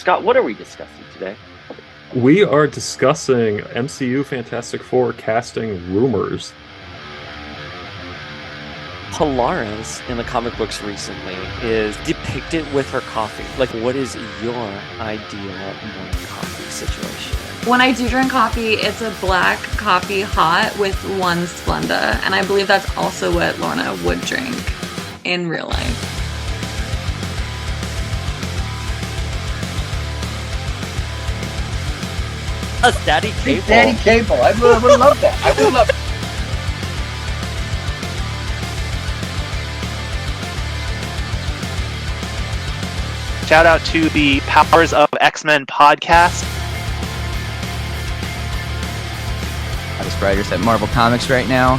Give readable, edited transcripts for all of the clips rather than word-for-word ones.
Scott, what are we discussing today? We are discussing MCU Fantastic Four casting rumors. Polaris in the comic books recently is depicted with her coffee. Like, what is your ideal morning coffee situation? When I do drink coffee, it's a black coffee hot with one Splenda. And I believe that's also what Lorna would drink in real life. Us, Daddy Cable. Daddy Cable. I would love that. I would love it. Shout out to the Powers of X-Men podcast. Hottest writers at Marvel Comics right now.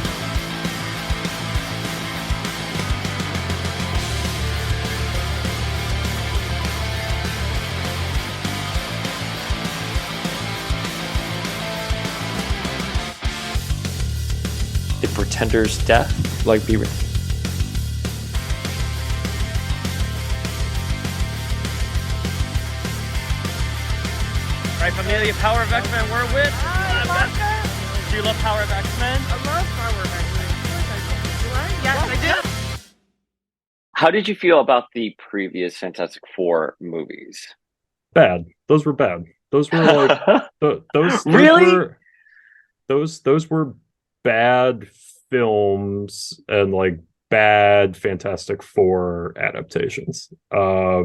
The Pretender's death. Like, be real. Right, familia, Power of X-Men, we're with. Do you love Power of X-Men? I love Power of X-Men. Do I? Yes, I do. How did you feel about the previous Fantastic Four movies? Bad. Those were bad. Those were like those Really? those were bad films and like bad Fantastic Four adaptations. I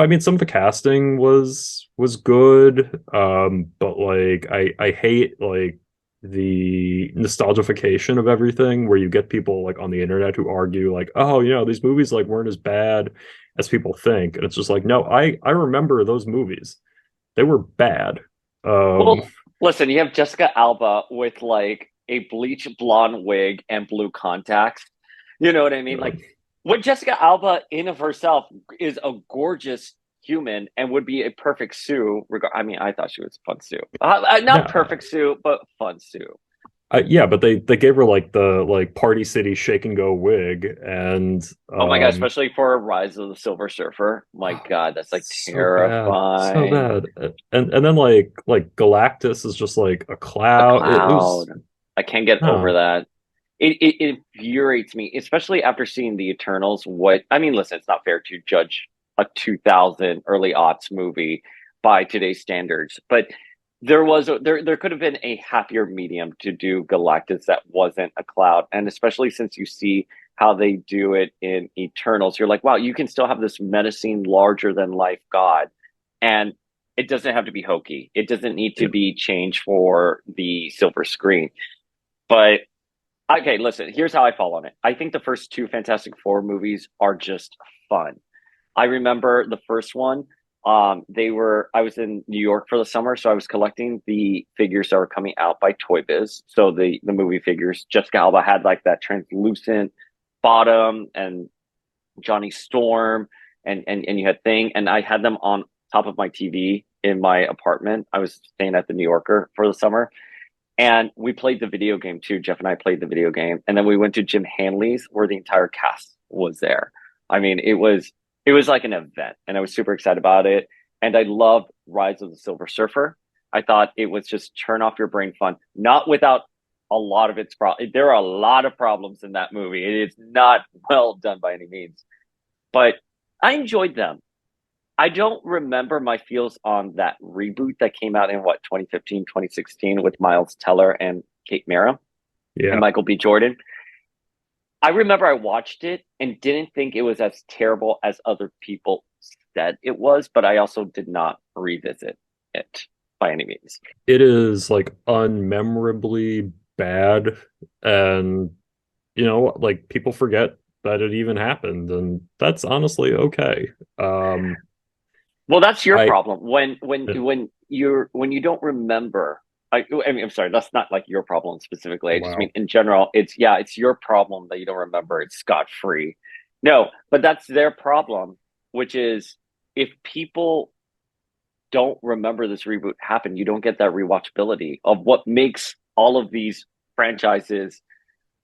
mean, some of the casting was good, but like I hate like the nostalgification of everything, where you get people like on the internet who argue like, oh, these movies like weren't as bad as people think, and it's just like, no, I remember those movies. They were bad. Well, listen, you have Jessica Alba with like a bleach blonde wig and blue contacts. You know what I mean? Like, when Jessica Alba in of herself is a gorgeous human and would be a perfect Sue. I mean, I thought she was a fun Sue. Not perfect Sue, but fun Sue. Yeah, but they gave her like the like Party City shake and go wig, and oh my god, especially for Rise of the Silver Surfer. My god, that's like terrifying. So bad. And then like Galactus is just like a cloud. I can't get over that. It infuriates me, especially after seeing the Eternals. Listen, it's not fair to judge a 2000 early aughts movie by today's standards, but there could have been a happier medium to do Galactus that wasn't a cloud, and especially since you see how they do it in Eternals, you're like, wow, you can still have this menacing, larger than life god, and it doesn't have to be hokey. It doesn't need to be changed for the silver screen, but. Okay, listen, here's how I fall on it. I think the first two Fantastic Four movies are just fun. I remember the first one, I was in New York for the summer, so I was collecting the figures that were coming out by Toy Biz. So the movie figures, Jessica Alba had like that translucent bottom, and Johnny Storm, and you had Thing, and I had them on top of my TV in my apartment. I was staying at the New Yorker for the summer. And we played the video game too. Jeff and I played the video game. And then we went to Jim Hanley's where the entire cast was there. I mean, it was like an event, and I was super excited about it. And I loved Rise of the Silver Surfer. I thought it was just turn off your brain fun, not without a lot of its problems. There are a lot of problems in that movie. It is not well done by any means, but I enjoyed them. I don't remember my feels on that reboot that came out in 2015, 2016 with Miles Teller and Kate Mara and Michael B. Jordan. I remember I watched it and didn't think it was as terrible as other people said it was, but I also did not revisit it by any means. It is like unmemorably bad, and like people forget that it even happened, and that's honestly okay. Well, that's your problem when you don't remember. I'm sorry, that's not like your problem specifically. I just mean in general, it's your problem that you don't remember. It's scot-free. No, but that's their problem, which is if people don't remember this reboot happened, you don't get that rewatchability of what makes all of these franchises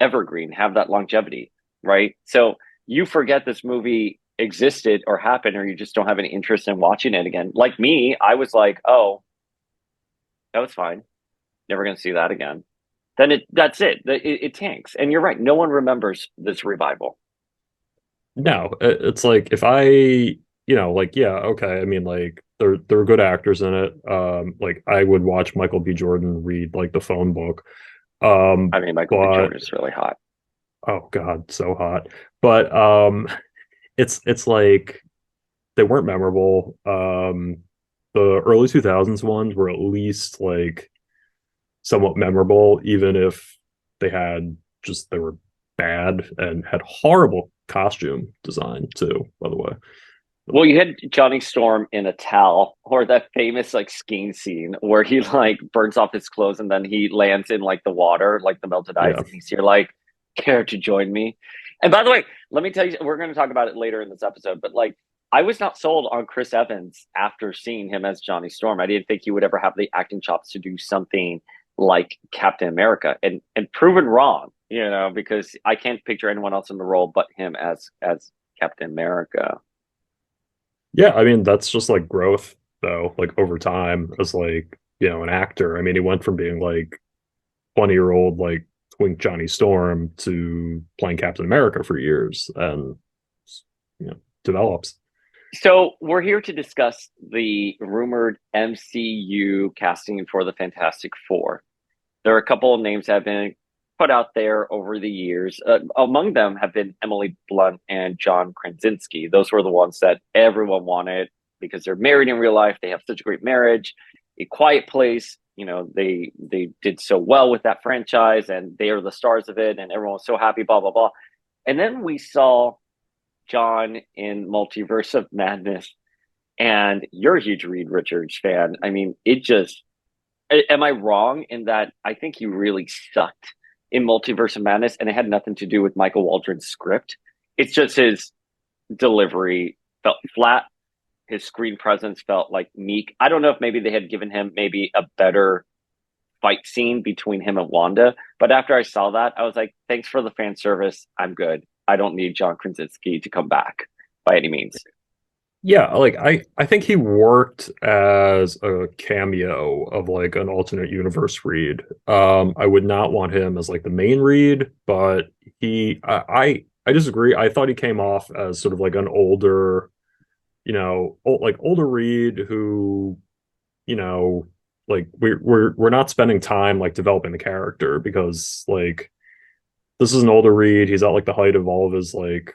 evergreen, have that longevity, right? So you forget this movie existed or happened, or you just don't have any interest in watching it again. Like me, I was like, oh, that was fine. Never going to see that again. Then that's it. It tanks. And you're right. No one remembers this revival. No, it's like if I, like, yeah, okay. I mean, like there are good actors in it. Like I would watch Michael B. Jordan read like the phone book. I mean, Michael B. Jordan is really hot. Oh God, so hot. But it's like they weren't memorable. The early 2000s ones were at least like somewhat memorable, even if they were bad and had horrible costume design too, by the way. Well, you had Johnny Storm in a towel, or that famous like skiing scene where he like burns off his clothes and then he lands in like the water, like the melted ice, Yeah. and he's here like, care to join me? And by the way, let me tell you, we're going to talk about it later in this episode, but like, I was not sold on Chris Evans after seeing him as Johnny Storm. I didn't think he would ever have the acting chops to do something like Captain America, and proven wrong, because I can't picture anyone else in the role but him as Captain America. Yeah, I mean that's just like growth though, like over time as like, an actor. I mean, he went from being like 20-year-old like twink Johnny Storm to playing Captain America for years and develops. So we're here to discuss the rumored MCU casting for the Fantastic Four. There are a couple of names that have been put out there over the years. Among them have been Emily Blunt and John Krasinski. Those were the ones that everyone wanted because they're married in real life. They have such a great marriage. A Quiet Place, they did so well with that franchise, and they are the stars of it, and everyone was so happy, blah, blah, blah. And then we saw John in Multiverse of Madness, and you're a huge Reed Richards fan. I mean, am I wrong in that I think he really sucked in Multiverse of Madness, and it had nothing to do with Michael Waldron's script? It's just his delivery felt flat. His screen presence felt like meek. I don't know if maybe they had given him maybe a better fight scene between him and Wanda, but after I saw that, I was like, thanks for the fan service. I'm good. I don't need John Krasinski to come back by any means. Yeah, like I think he worked as a cameo of like an alternate universe Reed. I would not want him as like the main Reed, but I disagree. I thought he came off as sort of like an older, older Reed who, like we're not spending time like developing the character because like this is an older Reed. He's at like the height of all of his like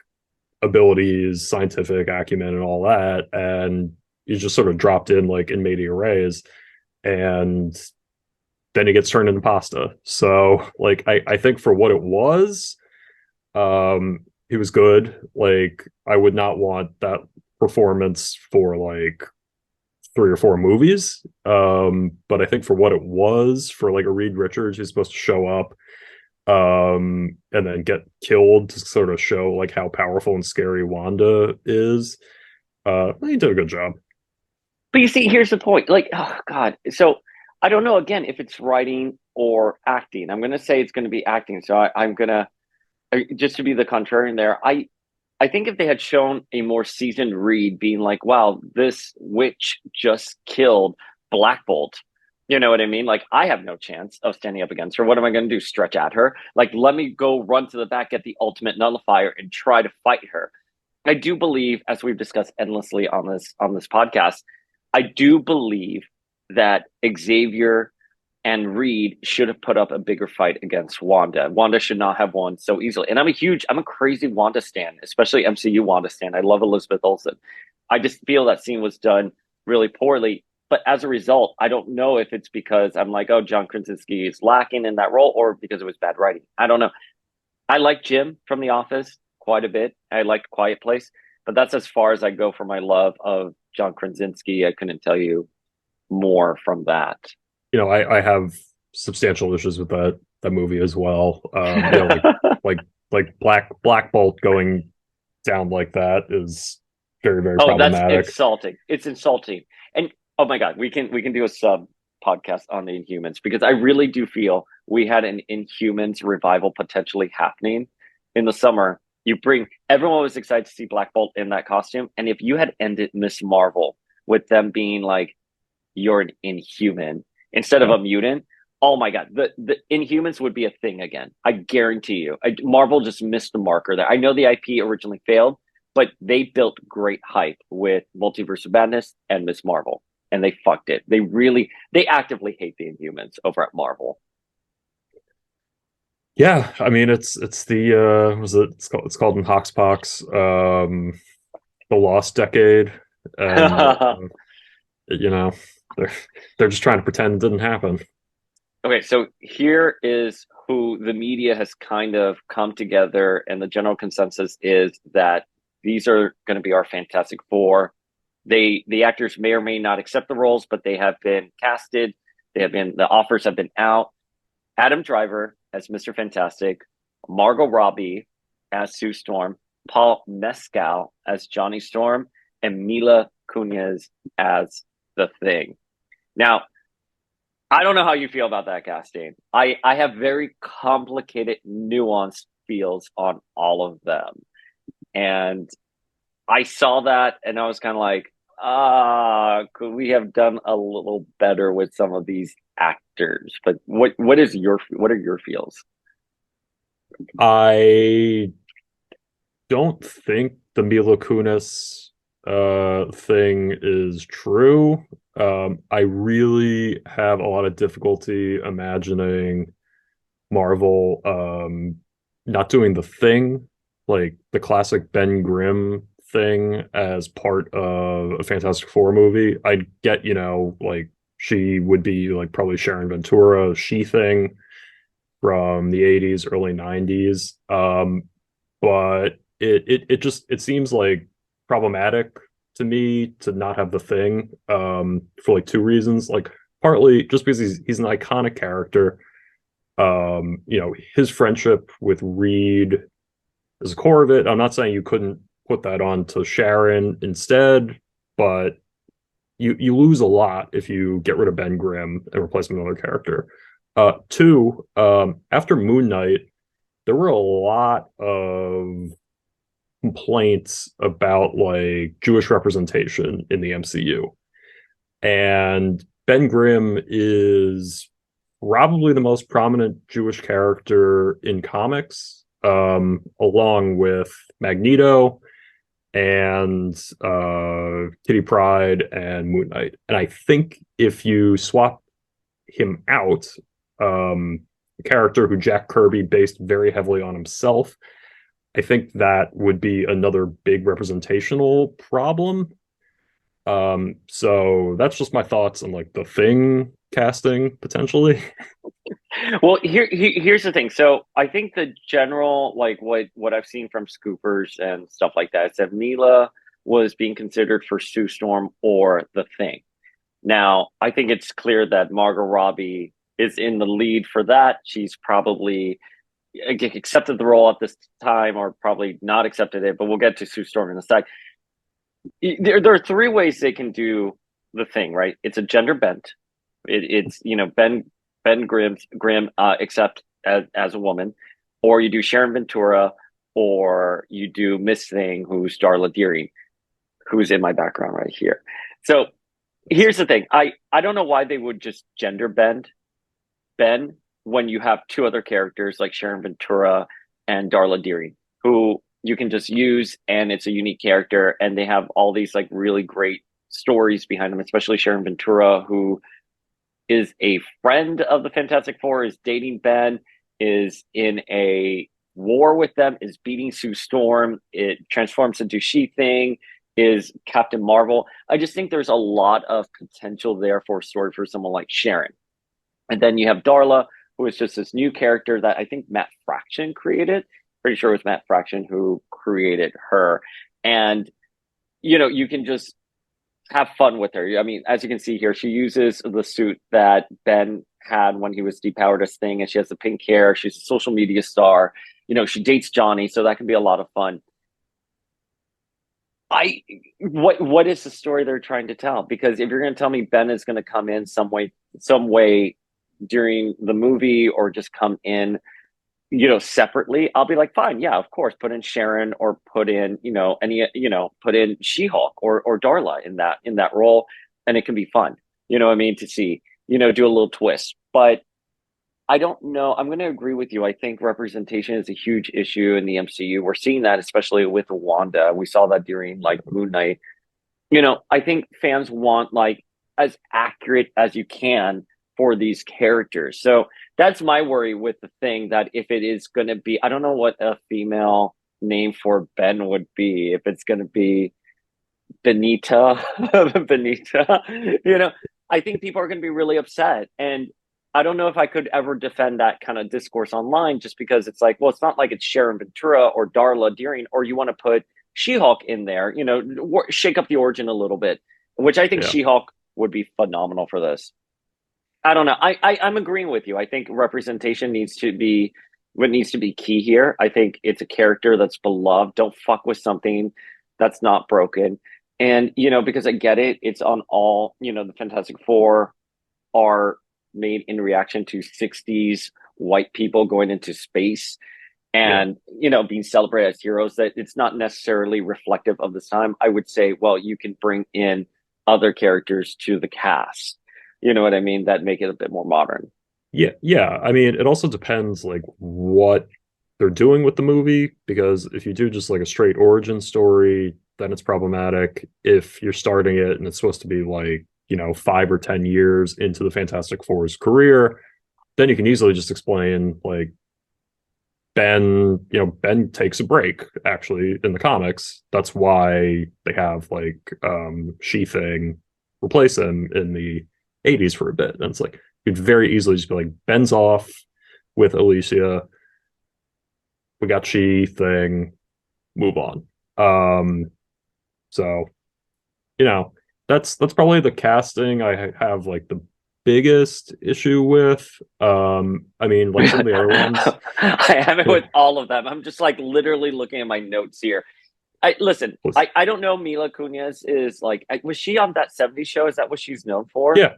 abilities, scientific acumen, and all that, and he's just sort of dropped in like in media res, and then he gets turned into pasta. So like I think for what it was, he was good. Like I would not want that performance for like 3 or 4 movies. But I think for what it was, for like a Reed Richards who's supposed to show up and then get killed to sort of show like how powerful and scary Wanda is, he did a good job. But you see, here's the point. Like, oh God. So I don't know again if it's writing or acting. I'm gonna say it's gonna be acting. So I'm gonna just to be the contrarian there. I think if they had shown a more seasoned Reed being like, wow, this witch just killed Black Bolt. You know what I mean? Like, I have no chance of standing up against her. What am I going to do? Stretch at her? Like, let me go run to the back, get the ultimate nullifier, and try to fight her. I do believe, as we've discussed endlessly on this podcast, I do believe that Xavier and Reed should have put up a bigger fight against Wanda. Wanda should not have won so easily. And I'm a crazy Wanda stan, especially MCU Wanda stan. I love Elizabeth Olsen. I just feel that scene was done really poorly. But as a result, I don't know if it's because I'm like, oh, John Krasinski is lacking in that role, or because it was bad writing. I don't know. I like Jim from The Office quite a bit. I liked Quiet Place, but that's as far as I go for my love of John Krasinski. I couldn't tell you more from that. I have substantial issues with that movie as well. Like Black Bolt going down like that is very, very problematic. That's insulting. It's insulting. And oh my God, we can do a sub podcast on the Inhumans, because I really do feel we had an Inhumans revival potentially happening in the summer, You bring everyone was excited to see Black Bolt in that costume, and if you had ended Miss Marvel with them being like, "You're an Inhuman" instead of Yeah. a mutant, oh my god, the Inhumans would be a thing again. I guarantee you. Marvel just missed the marker there. I know the IP originally failed, but they built great hype with Multiverse of Madness and Miss Marvel, and they fucked it. They actively hate the Inhumans over at Marvel. Yeah, I mean it's the it's called in Hoxpox, the Lost Decade, and you know they're they're just trying to pretend it didn't happen. Okay, so here is who the media has kind of come together, and the general consensus is that these are going to be our Fantastic Four. The actors may or may not accept the roles, but they have been casted. The offers have been out. Adam Driver as Mr. Fantastic, Margot Robbie as Sue Storm, Paul Mescal as Johnny Storm, and Mila Kunis as the Thing. Now, I don't know how you feel about that casting. I have very complicated, nuanced feels on all of them. And I saw that and I was kind of like, could we have done a little better with some of these actors? But what are your feels? I don't think the Mila Kunis thing is true. I really have a lot of difficulty imagining Marvel not doing the Thing, like the classic Ben Grimm thing, as part of a Fantastic Four movie. I'd get, like she would be like probably Sharon Ventura, She Thing from the 80s, early 90s. But it seems like problematic to me to not have the Thing, for like two reasons. Like partly just because he's an iconic character. His friendship with Reed is the core of it. I'm not saying you couldn't put that on to Sharon instead, but you lose a lot if you get rid of Ben Grimm and replace him with another character. Two, after Moon Knight, there were a lot of complaints about like Jewish representation in the MCU. And Ben Grimm is probably the most prominent Jewish character in comics, along with Magneto and Kitty Pryde and Moon Knight. And I think if you swap him out, a character who Jack Kirby based very heavily on himself, I think that would be another big representational problem. So that's just my thoughts on like the Thing casting potentially. Well, here's the thing. So I think the general, like what I've seen from scoopers and stuff like that, is that Mila was being considered for Sue Storm or the Thing. Now, I think it's clear that Margot Robbie is in the lead for that. She's probably accepted the role at this time, or probably not accepted it. But we'll get to Sue Storm in a sec. There are three ways they can do the Thing, right? It's a gender bent. It's Ben Grimm except as a woman, or you do Sharon Ventura, or you do Miss Thing, who's Darla Deering, who's in my background right here. So here's the thing. I don't know why they would just gender bend Ben when you have two other characters like Sharon Ventura and Darla Deering, who you can just use, and it's a unique character, and they have all these like really great stories behind them, especially Sharon Ventura, who is a friend of the Fantastic Four, is dating Ben, is in a war with them, is beating Sue Storm, it transforms into She-Thing, is Captain Marvel. I just think there's a lot of potential there for a story for someone like Sharon. And then you have Darla, who is just this new character that I think Matt Fraction created. Pretty sure it was Matt Fraction who created her. And, you can just have fun with her. I mean, as you can see here, she uses the suit that Ben had when he was depowered as Thing, and she has the pink hair. She's a social media star. She dates Johnny, so that can be a lot of fun. What is the story they're trying to tell? Because if you're going to tell me Ben is going to come in some way during the movie, or just come in, separately, I'll be like, fine, yeah, of course, put in Sharon or put in, put in She-Hulk or Darla in that role, and it can be fun. You know what I mean? To see, do a little twist. But I don't know. I'm going to agree with you. I think representation is a huge issue in the MCU. We're seeing that especially with Wanda. We saw that during like Moon Knight. I think fans want like as accurate as you can for these characters. So that's my worry with the thing, that if it is going to be, I don't know what a female name for Ben would be. If it's going to be Benita, Benita, I think people are going to be really upset. And I don't know if I could ever defend that kind of discourse online, just because it's like, well, it's not like it's Sharon Ventura or Darla Deering, or you want to put She-Hulk in there, shake up the origin a little bit, which I think She-Hulk would be phenomenal for this. I don't know. I'm agreeing with you. I think representation needs to be what needs to be key here. I think it's a character that's beloved. Don't fuck with something that's not broken. And, because I get it, it's on all, the Fantastic Four are made in reaction to 60s white people going into space and, being celebrated as heroes, that it's not necessarily reflective of this time. I would say, well, you can bring in other characters to the cast. You know what I mean? That make it a bit more modern. Yeah, yeah. I mean, it also depends like what they're doing with the movie, because if you do just like a straight origin story, then it's problematic. If you're starting it and it's supposed to be like, 5 or 10 years into the Fantastic Four's career, then you can easily just explain like Ben takes a break actually in the comics. That's why they have like She-Thing replace him in the 80s for a bit. And it's like, you'd very easily just be like, Ben's off with Alicia. We got She-Thing, move on. So, that's probably the casting I have like the biggest issue with. I mean, like some of the other ones. I have it with all of them. I'm just like literally looking at my notes here. I don't know. Mila Kunis is like, was she on that 70s show? Is that what she's known for? Yeah.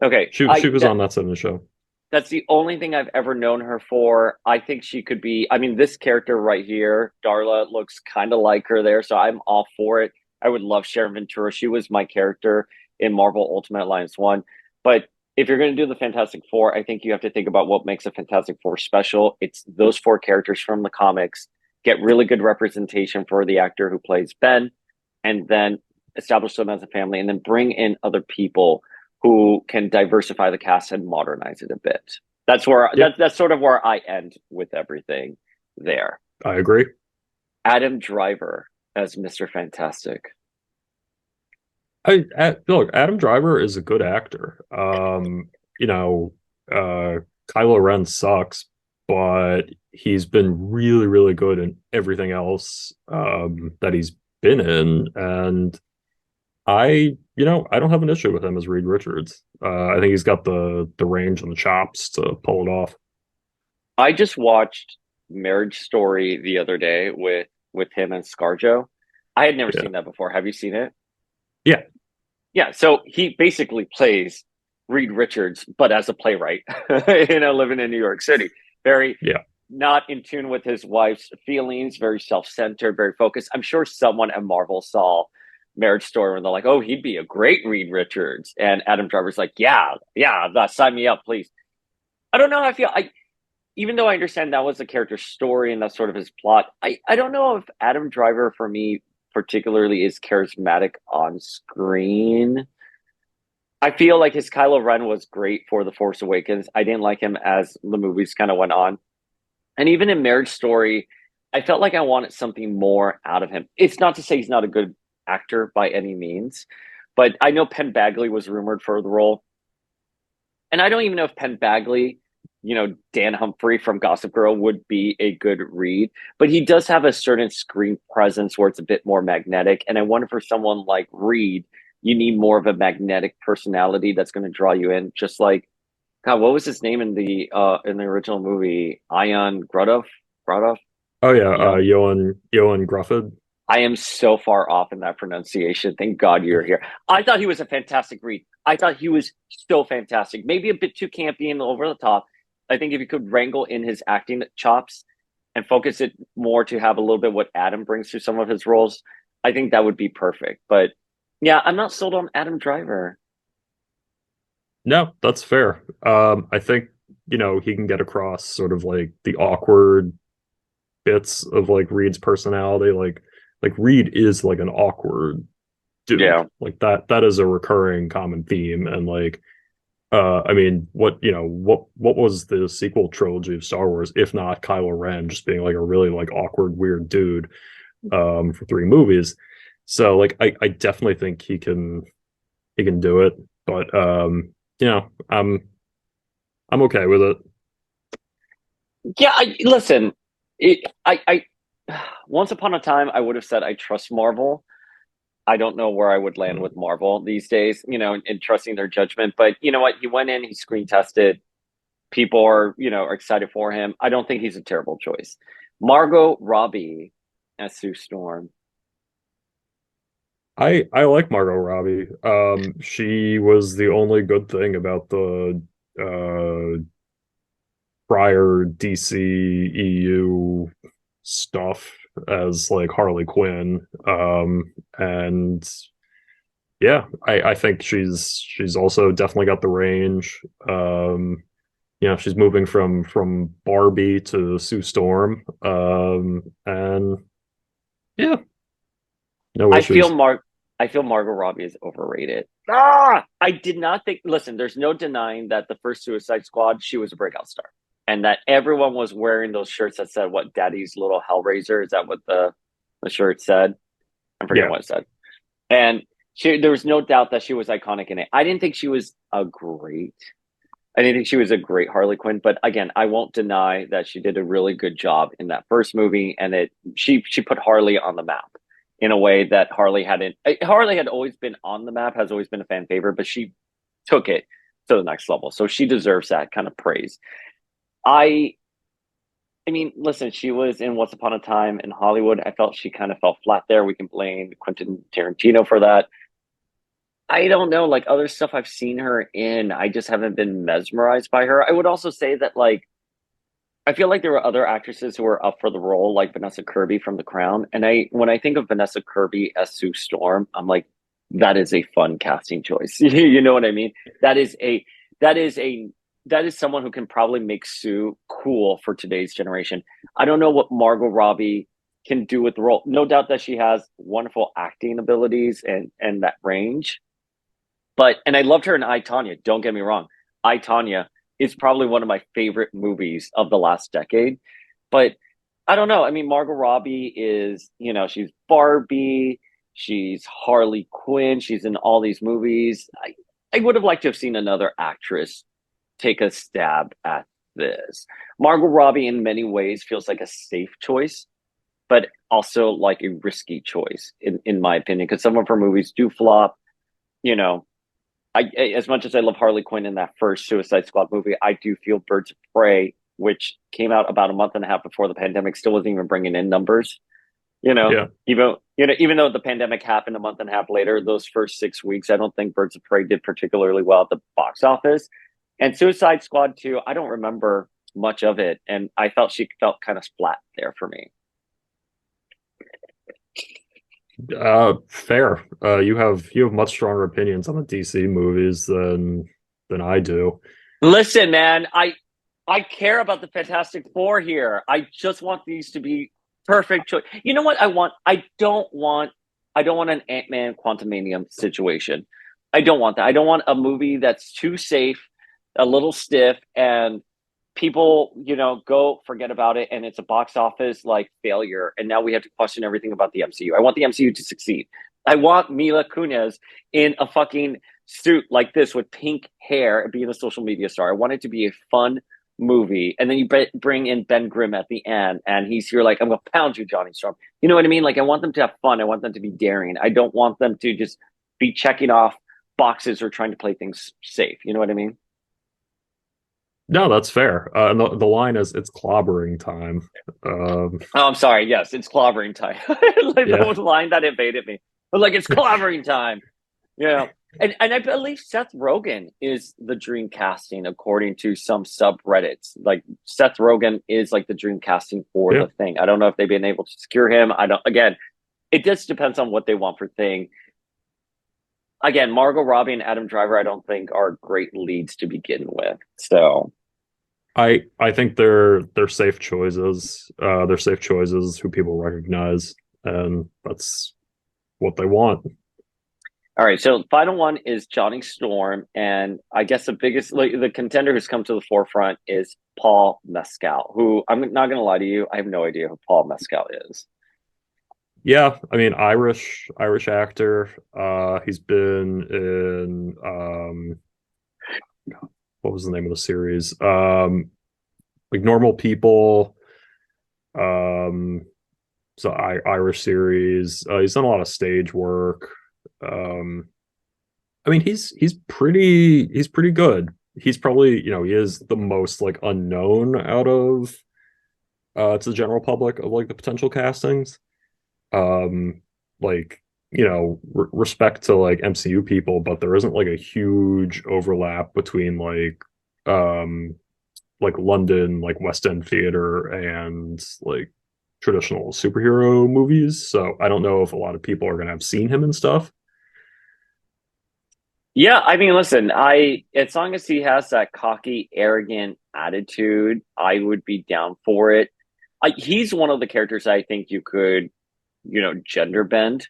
Okay. She was on that 70s show. That's the only thing I've ever known her for. I think she could be, this character right here, Darla, looks kind of like her there. So I'm all for it. I would love Sharon Ventura. She was my character in Marvel Ultimate Alliance 1. But if you're going to do the Fantastic Four, I think you have to think about what makes a Fantastic Four special. It's those 4 characters from the comics. Get really good representation for the actor who plays Ben, and then establish them as a family, and then bring in other people who can diversify the cast and modernize it a bit. That's where that's sort of where I end with everything there. I agree. Adam Driver as Mr. Fantastic. Look, Adam Driver is a good actor. Kylo Ren sucks, but he's been really, really good in everything else that he's been in. And I don't have an issue with him as Reed Richards. I think he's got the range and the chops to pull it off. I just watched Marriage Story the other day with him and ScarJo. I had never seen that before. Have you seen it? Yeah. Yeah. So he basically plays Reed Richards, but as a playwright, living in New York City. Very not in tune with his wife's feelings, very self-centered, very focused. I'm sure someone at Marvel saw Marriage Story and they're like, oh, he'd be a great Reed Richards. And Adam Driver's like, yeah, sign me up, please. I don't know how I feel. Even though I understand that was the character's story and that's sort of his plot, I don't know if Adam Driver, for me, particularly is charismatic on screen. I feel like his Kylo Ren was great for The Force Awakens. I didn't like him as the movies kind of went on. And even in Marriage Story, I felt like I wanted something more out of him. It's not to say he's not a good actor by any means, but I know Penn Badgley was rumored for the role. And I don't even know if Penn Badgley, Dan Humphrey from Gossip Girl would be a good Reed, but he does have a certain screen presence where it's a bit more magnetic. And I wonder for someone like Reed, you need more of a magnetic personality that's going to draw you in. Just like, God, what was his name in the original movie? Ion Grudov? Oh yeah, Johan Grufford. I am so far off in that pronunciation. Thank God you're here. I thought he was a fantastic Reed. I thought he was so fantastic. Maybe a bit too campy and over the top. I think if you could wrangle in his acting chops and focus it more to have a little bit what Adam brings to some of his roles, I think that would be perfect. But yeah, I'm not sold on Adam Driver. No, that's fair. I think, he can get across sort of like the awkward bits of like Reed's personality. Like Reed is like an awkward dude. Yeah. Like that is a recurring common theme. And like I mean, what was the sequel trilogy of Star Wars, if not Kylo Ren just being like a really like awkward, weird dude for 3 movies. So like I definitely think he can do it. But I'm okay with it. Yeah, listen. I once upon a time I would have said I trust Marvel. I don't know where I would land with Marvel these days, in trusting their judgment. But you know what? He went in, he screen tested. People are excited for him. I don't think he's a terrible choice. Margot Robbie as Sue Storm. I like Margot Robbie. She was the only good thing about the prior DC EU stuff as like Harley Quinn. And yeah, I think she's also definitely got the range. She's moving from Barbie to Sue Storm. And yeah, no issues. I feel Margot Robbie is overrated. I did not think. Listen, there's no denying that the first Suicide Squad, she was a breakout star, and that everyone was wearing those shirts that said "What Daddy's Little Hellraiser." Is that what the shirt said? I'm forgetting what it said. And there was no doubt that she was iconic in it. I didn't think she was a great Harley Quinn, but again, I won't deny that she did a really good job in that first movie, and she put Harley on the map in a way that Harley hadn't. Harley had always been on the map, has always been a fan favorite, but she took it to the next level. So she deserves that kind of praise. I mean, listen, she was in Once Upon a Time in Hollywood. I felt she kind of fell flat there. We can blame Quentin Tarantino for that. I don't know, like other stuff I've seen her in, I just haven't been mesmerized by her. I would also say that like I feel like there were other actresses who were up for the role, like Vanessa Kirby from The Crown. And when I think of Vanessa Kirby as Sue Storm, I'm like, that is a fun casting choice. You know what I mean? That is someone who can probably make Sue cool for today's generation. I don't know what Margot Robbie can do with the role. No doubt that she has wonderful acting abilities and that range. And I loved her in I, Tonya. Don't get me wrong. I, Tonya is probably one of my favorite movies of the last decade. But I don't know. I mean, Margot Robbie is, she's Barbie. She's Harley Quinn. She's in all these movies. I would have liked to have seen another actress take a stab at this. Margot Robbie, in many ways, feels like a safe choice, but also like a risky choice, in my opinion, because some of her movies do flop. As much as I love Harley Quinn in that first Suicide Squad movie, I do feel Birds of Prey, which came out about a month and a half before the pandemic, still wasn't even bringing in numbers. Yeah. Even though the pandemic happened a month and a half later, those first 6 weeks, I don't think Birds of Prey did particularly well at the box office. And Suicide Squad 2, I don't remember much of it, and I felt she felt kind of flat there for me. Fair. You have much stronger opinions on the DC movies than I do. Listen, man, I care about the Fantastic Four here. I just want these to be perfect choice. You know what I want? I don't want an Ant-Man Quantumanium situation. I don't want that. I don't want a movie that's too safe, a little stiff, and people, go forget about it, and it's a box office like failure. And now we have to question everything about the MCU. I want the MCU to succeed. I want Mila Kunis in a fucking suit like this with pink hair and being a social media star. I want it to be a fun movie. And then you bring in Ben Grimm at the end, and he's here like, I'm gonna pound you, Johnny Storm. You know what I mean? Like, I want them to have fun. I want them to be daring. I don't want them to just be checking off boxes or trying to play things safe. You know what I mean? No, that's fair. And the line is, it's clobbering time. Oh, I'm sorry. Yes, it's clobbering time. Like the line that evaded me. But like, it's clobbering time. Yeah. And I believe Seth Rogen is the dream casting according to some subreddits. Like Seth Rogen is like the dream casting for Yeah. the Thing. I don't know if they've been able to secure him. I don't. Again, it just depends on what they want for Thing. Again, Margot Robbie and Adam Driver, I don't think are great leads to begin with. So I think they're safe choices. They're safe choices who people recognize, and that's what they want. all right, so final one is Johnny Storm, and I guess the biggest, like, the contender who's come to the forefront is Paul Mescal, who I'm not going to lie to you, I have no idea who Paul Mescal is. Yeah, I mean Irish actor. He's been in what was the name of the series? Like Normal People. So Irish series. He's done a lot of stage work. I mean he's pretty good. He's probably, he is the most like unknown out of to the general public of like the potential castings. Like, respect to like MCU people, but there isn't like a huge overlap between like London, like West End theater and like traditional superhero movies. So I don't know if a lot of people are gonna have seen him and stuff. Yeah, I mean, listen, as long as he has that cocky, arrogant attitude, I would be down for it. He's one of the characters I think you could, gender bend,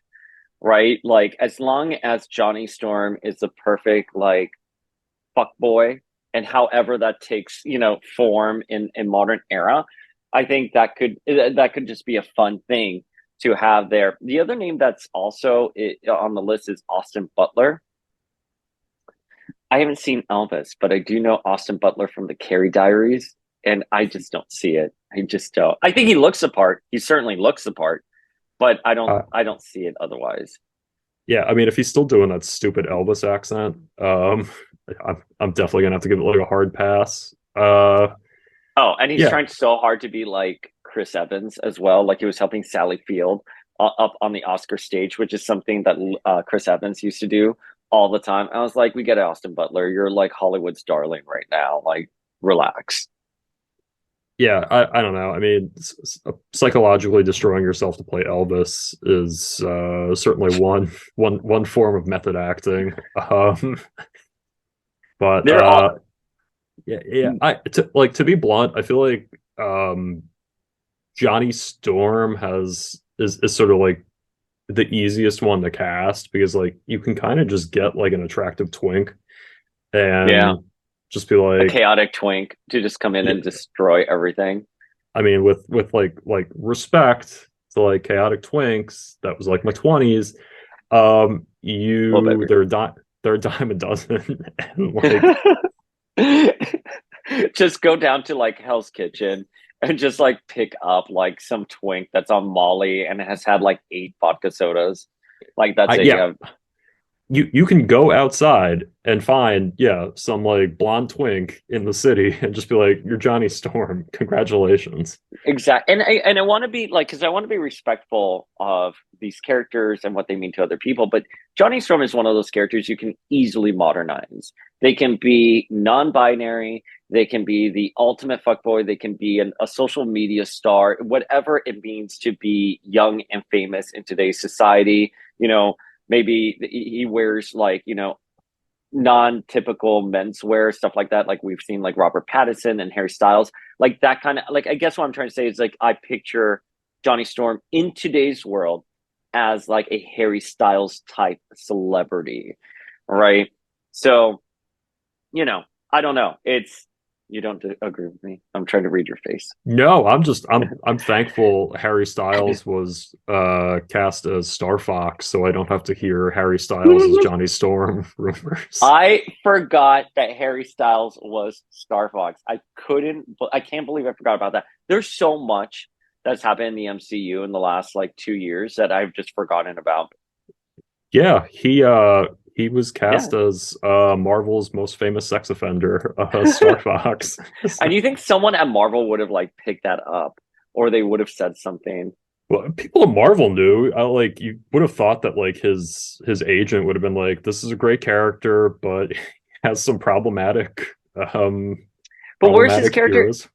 right? Like, as long as Johnny Storm is the perfect, like, fuck boy, and however that takes, form in modern era, I think that could just be a fun thing to have there. The other name that's also on the list is Austin Butler. I haven't seen Elvis, but I do know Austin Butler from the Carrie Diaries, and I just don't see it. I just don't. I think he looks the part. He certainly looks the part, but I don't. I don't see it otherwise. Yeah, I mean, if he's still doing that stupid Elvis accent, I'm definitely gonna have to give it like a hard pass. Oh, and he's Yeah, trying so hard to be like Chris Evans as well. Like he was helping Sally Field up on the Oscar stage, which is something that Chris Evans used to do all the time. I was like, we get it, Austin Butler. You're like Hollywood's darling right now. Like, relax. yeah, I don't know. I mean, psychologically destroying yourself to play Elvis is certainly one form of method acting. But They're all yeah. To be blunt, I feel like Johnny Storm is sort of like the easiest one to cast because like you can kind of just get like an attractive twink and yeah, just be a like, chaotic twink to just come in yeah, and destroy everything. I mean, with like respect to like chaotic twinks, that was like my 20s. Oh, baby. They're a dime a dozen, and like Just go down to like Hell's Kitchen and just like pick up like some twink that's on Molly and has had like 8 vodka sodas. Like that's it. yeah, you can go outside and find some like blonde twink in the city and just be like, you're Johnny Storm, congratulations. Exactly. And I want to be like, because I want to be respectful of these characters and what they mean to other people. But Johnny Storm is one of those characters you can easily modernize. They can be non-binary. They can be the ultimate fuckboy. They can be a social media star, whatever it means to be young and famous in today's society. Maybe he wears like, non-typical menswear, stuff like that. Like we've seen like Robert Pattinson and Harry Styles, like that kind of like, I guess what I'm trying to say is like, I picture Johnny Storm in today's world as like a Harry Styles type celebrity. Right. So, I don't know. You don't agree with me. I'm trying to read your face. No, I'm thankful Harry Styles was cast as Star Fox, so I don't have to hear Harry Styles as Johnny Storm rumors. I forgot that Harry Styles was Star Fox. I can't believe I forgot about that. There's so much that's happened in the MCU in the last like 2 years that I've just forgotten about. Yeah, he was cast as Marvel's most famous sex offender, Star Fox. And you think someone at Marvel would have like picked that up, or they would have said something? Well, people at Marvel knew. Like you would have thought that like his agent would have been like, "This is a great character, but he has some um But where's his character? eras."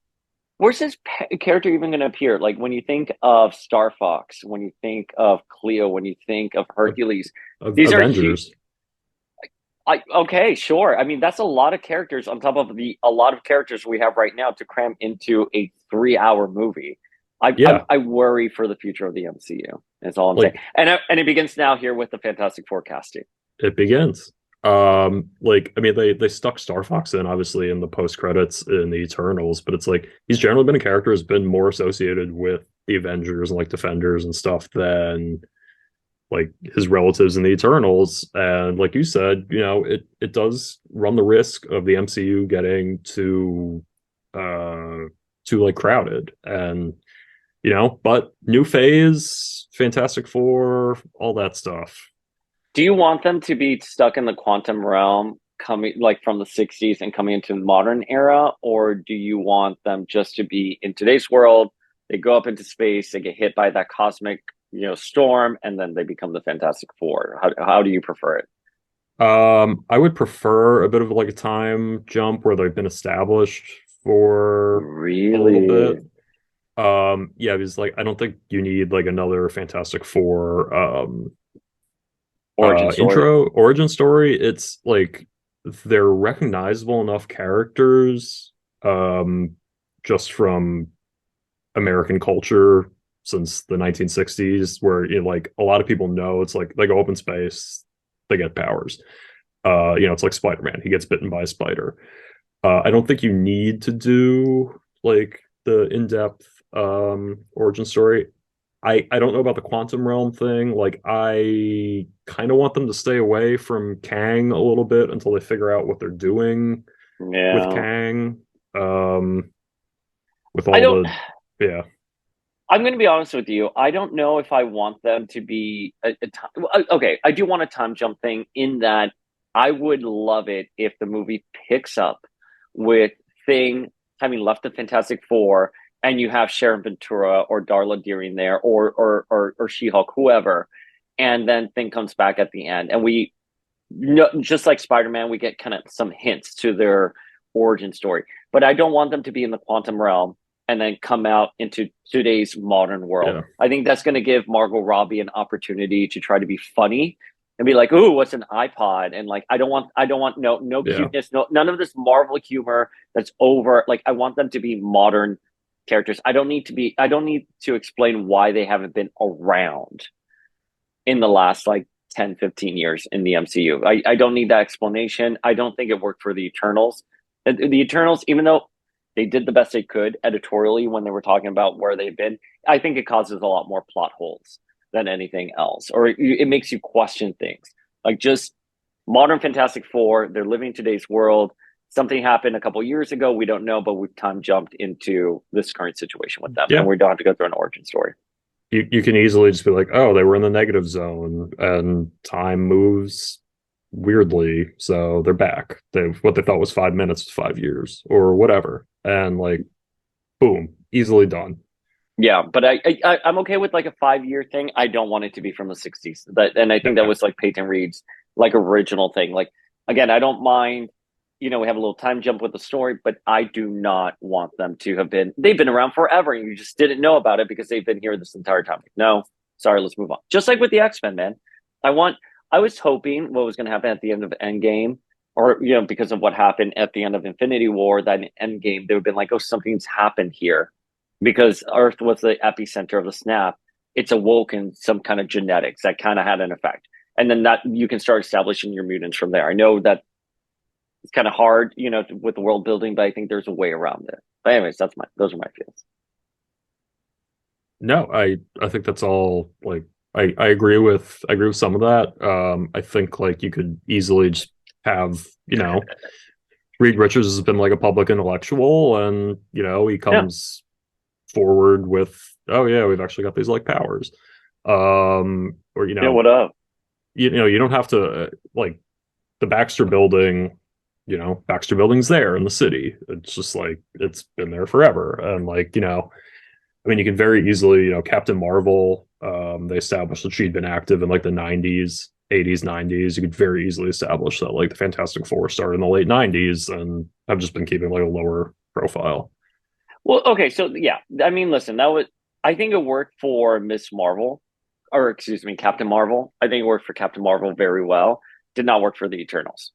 Where's his character even going to appear? Like when you think of Star Fox, when you think of Cleo, when you think of Hercules, these are huge. Avengers. Okay, sure. I mean, that's a lot of characters on top of a lot of characters we have right now to cram into a 3 hour movie. Yeah, I worry for the future of the MCU. That's all I'm saying. like And it begins now here with the Fantastic Four casting. it begins. Like I mean, they stuck Star Fox in obviously in the post credits in the Eternals, but it's like he's generally been a character who's been more associated with the Avengers and like Defenders and stuff than like his relatives in the Eternals. And like you said, it does run the risk of the MCU getting too like crowded. And but new phase, Fantastic Four, all that stuff. Do you want them to be stuck in the quantum realm, coming like from the 60s and coming into the modern era, or do you want them just to be in today's world? They go up into space, they get hit by that cosmic, storm, and then they become the Fantastic Four. How do you prefer it? I would prefer a bit of like a time jump where they've been established for a little Really? bit. Yeah, because like I don't think you need like another Fantastic Four Origin story. intro origin story. It's like they're recognizable enough characters just from American culture since the 1960s where like a lot of people know it's like they go up in space, they get powers. It's like Spider-Man, he gets bitten by a spider. I don't think you need to do like the in-depth origin story. I don't know about the quantum realm thing. Like I kind of want them to stay away from Kang a little bit until they figure out what they're doing with Yeah. Kang. With I all don't. yeah. I'm going to be honest with you. I don't know if I want them to be okay. I do want a time jump thing in that I would love it if the movie picks up with Thing having left the Fantastic Four, and you have Sharon Ventura or Darla Deering there, or She-Hulk, whoever, and then Thing comes back at the end, and we just like Spider-Man, we get kind of some hints to their origin story. But I don't want them to be in the quantum realm and then come out into today's modern world. Yeah. I think that's going to give Margot Robbie an opportunity to try to be funny and be like, "Ooh, what's an iPod?" And like, I don't want no Yeah. cuteness, none of this Marvel humor that's over. Like, I want them to be modern characters. I don't need to explain why they haven't been around in the last like 10, 15 years in the MCU. I don't need that explanation. I don't think it worked for the Eternals. The Eternals, even though they did the best they could editorially when they were talking about where they've been, I think it causes a lot more plot holes than anything else. Or it makes you question things. Like just modern Fantastic Four, they're living today's world. Something happened a couple years ago. We don't know, but we've time jumped into this current situation with them. Yeah. And we don't have to go through an origin story. You can easily just be like, oh, they were in the negative zone and time moves weirdly, so they're back. What they thought was 5 minutes was 5 years or whatever. And like, boom, easily done. Yeah, but I'm okay with like a 5 year thing. I don't want it to be from the 60s. And I think that was like Peyton Reed's like original thing. Like again, I don't mind, we have a little time jump with the story, but I do not want them to have they've been around forever and you just didn't know about it because they've been here this entire time. Like, no, sorry, let's move on. Just like with the X-Men, man. I was hoping what was going to happen at the end of Endgame, or because of what happened at the end of Infinity War, that in Endgame they would have been like, oh, something's happened here, because Earth was the epicenter of the snap. It's awoken some kind of genetics that kind of had an effect, and then that you can start establishing your mutants from there. I know that it's kind of hard, with the world building, but I think there's a way around it. But anyways, those are my feelings. No, I think that's all. Like I agree with some of that. I think like you could easily just have Reed Richards has been like a public intellectual, and he comes forward with, oh yeah, we've actually got these like powers, or what up? You don't have to like the Baxter Building. Baxter Building's there in the city. It's just like it's been there forever, and like I mean, you could very easily, Captain Marvel, they established that she'd been active in like the 90s, 80s, 90s. You could very easily establish that like the Fantastic Four started in the late 90s and have just been keeping like a lower profile. Well, okay, so yeah, I mean, listen, I think it worked for Miss Marvel, or excuse me, Captain Marvel. I think it worked for Captain Marvel very well. Did not work for the Eternals.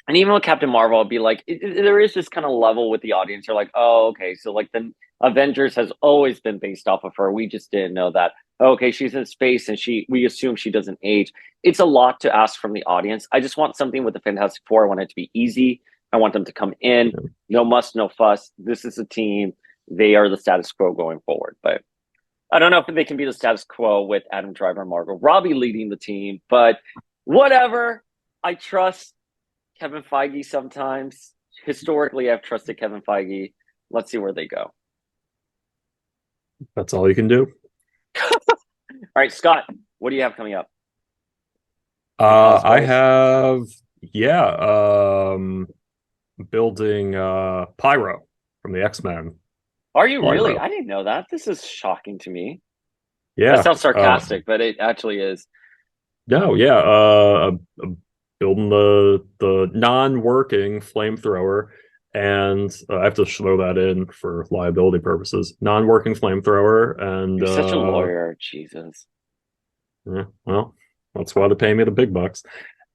And even with Captain Marvel, I'll be like, there is this kind of level with the audience. They're like, oh, okay, so like the Avengers has always been based off of her. We just didn't know that. Okay, she's in space and we assume she doesn't age. It's a lot to ask from the audience. I just want something with the Fantastic Four. I want it to be easy. I want them to come in, no muss, no fuss. This is a team. They are the status quo going forward. But I don't know if they can be the status quo with Adam Driver and Margot Robbie leading the team. But whatever. I trust Kevin Feige sometimes. Historically, I've trusted Kevin Feige. Let's see where they go. That's all you can do. All right, Scott, what do you have coming up? I have, building Pyro from the X-Men. Are you Pyro. really? I didn't know that. This is shocking to me. Yeah. That sounds sarcastic, but it actually is. No, yeah. Building the non-working flamethrower, and I have to throw that in for liability purposes. Non-working flamethrower, and You're such a lawyer, Jesus. Yeah, well, that's why they pay me the big bucks.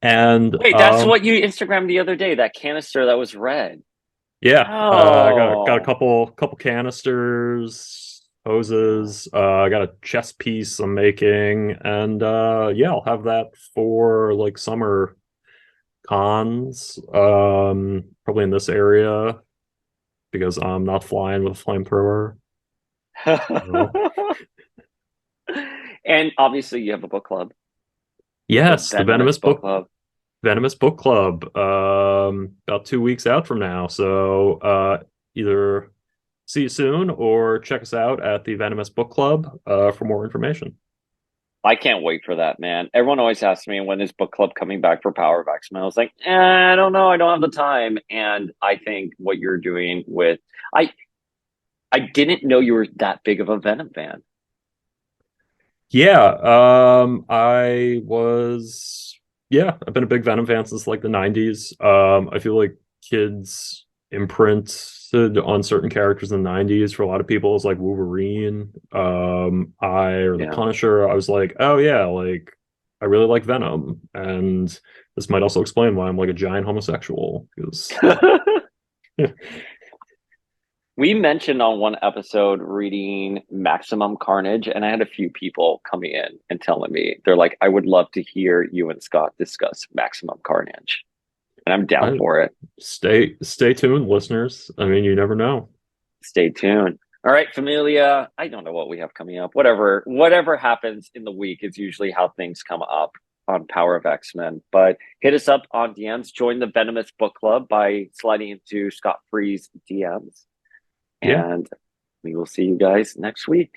And wait, that's what you Instagrammed the other day. That canister that was red. Yeah, I Oh. got a couple canisters, hoses. I got a chest piece I'm making, and I'll have that for like summer cons. Probably in this area because I'm not flying with a flamethrower. And obviously, you have a book club. Yes, the Venomous Book Club. Venomous Book Club. About 2 weeks out from now. So either see you soon or check us out at the Venomous Book Club for more information. I can't wait for that, man. Everyone always asks me when is book club coming back for Power of X-Men. I was like, I don't know. I don't have the time. And I think what you're doing with I didn't know you were that big of a Venom fan. Yeah, I've been a big Venom fan since like the 90s. I feel like kids imprinted on certain characters in the 90s for a lot of people. It's like Wolverine, the Punisher. I was like, oh yeah, like I really like Venom. And this might also explain why I'm like a giant homosexual. Because we mentioned on one episode reading Maximum Carnage, and I had a few people coming in and telling me, they're like, I would love to hear you and Scott discuss Maximum Carnage. And I'm down for it. Stay tuned, listeners. I mean, you never know. Stay tuned. All right, Familia. I don't know what we have coming up. Whatever happens in the week is usually how things come up on Power of X-Men. But hit us up on DMs. Join the Venomous Book Club by sliding into Scott Free's DMs. And we will see you guys next week.